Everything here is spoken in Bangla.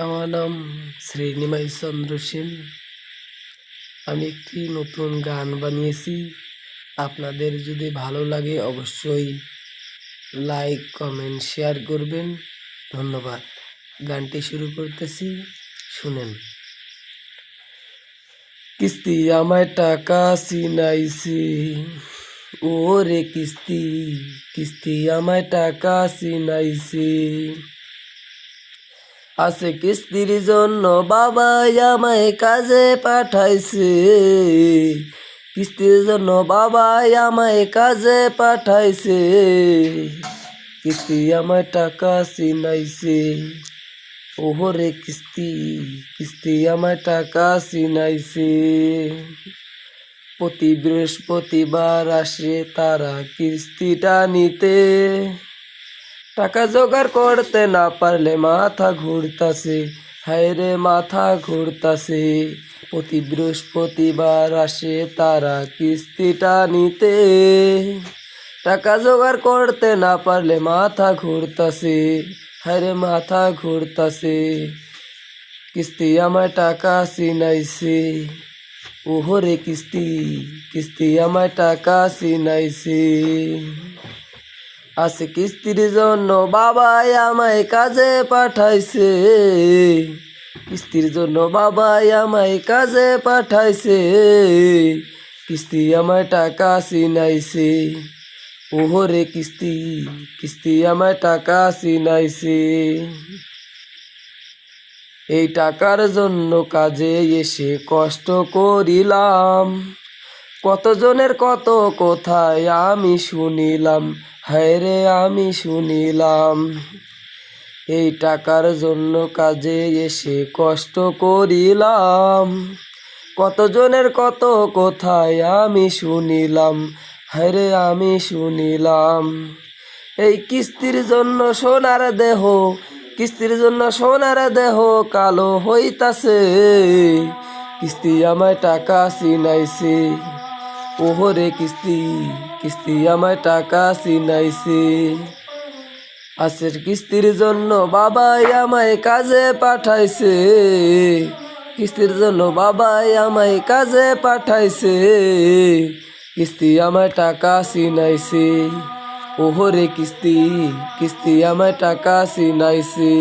আমার নাম শ্রীনিমাই চন্দ্র সেন। আমি একটি নতুন গান বানিয়েছি। আপনাদের যদি ভালো লাগে অবশ্যই লাইক, কমেন্ট, শেয়ার করবেন। ধন্যবাদ। গানটি শুরু করতেছি, শুনেন। কিস্তি আমায় টাকা চিনাইছে, ওরে কিস্তি কিস্তি আমায় টাকা চিনাইছে। আছে কিস্তির জন্য বাবাই আমায় কাজে পাঠাইছে, কিস্তির জন্য বাবাই আমায় কাজে পাঠাইছে। কিস্তি আমায় টাকা চিনাইছে, ওহরে কিস্তি কিস্তি আমায় টাকা চিনাইছে। প্রতি বৃহস্পতিবার আসে তারা কিস্তিটা নিতে, টাকা জোগাড় করতে না পারলে মাথা ঘুরতাছে, হায় রে মাথা ঘুরতাছে। প্রতি বৃহস্পতিবার আসে তারা কিস্তিটা নিতে, টাকা জোগাড় করতে না পারলে মাথা ঘুরতাছে, হায় রে মাথা ঘুরতাছে। কিস্তি আমায় টাকা চিনাইছে, ওহরে কিস্তি কিস্তি আমায় টাকা চিনাইছে। আছে কিস্তির জন্য বাবাই আমায় কাজে পাঠাইছে, কিস্তির জন্য বাবাই আমায় কাজে পাঠাইছে। কিস্তি আমায় টাকা চিনাইছে, ওহরে কিস্তি কিস্তি আমায় টাকা চিনাইছে। এই টাকার জন্য কাজে এসে কষ্ট করিলাম, কতজনের কত কোথায় আমি শুনিলাম, হায় রে আমি শুনিলাম। এই টাকার জন্য কাজে এসে কষ্ট করিলাম, কতজনের কত কোথায় আমি শুনিলাম, হায় রে আমি শুনিলাম। এই কিস্তির জন্য সোনার দেহ, কিস্তির জন্য সোনার দেহ কালো হইতাছে। কিস্তি আমায় টাকা চিনাইছে, ওহরে কিস্তি কিস্তি আমায় টাকা চিনাইছে। আজের কিস্তির জন্য বাবাই আমায় কাজে পাঠাইছে, কিস্তির জন্য বাবাই আমায় কাজে পাঠাইছে। কিস্তি আমায় টাকা চিনাইছে, ওহরে কিস্তি কিস্তি আমায় টাকা চিনাইছে।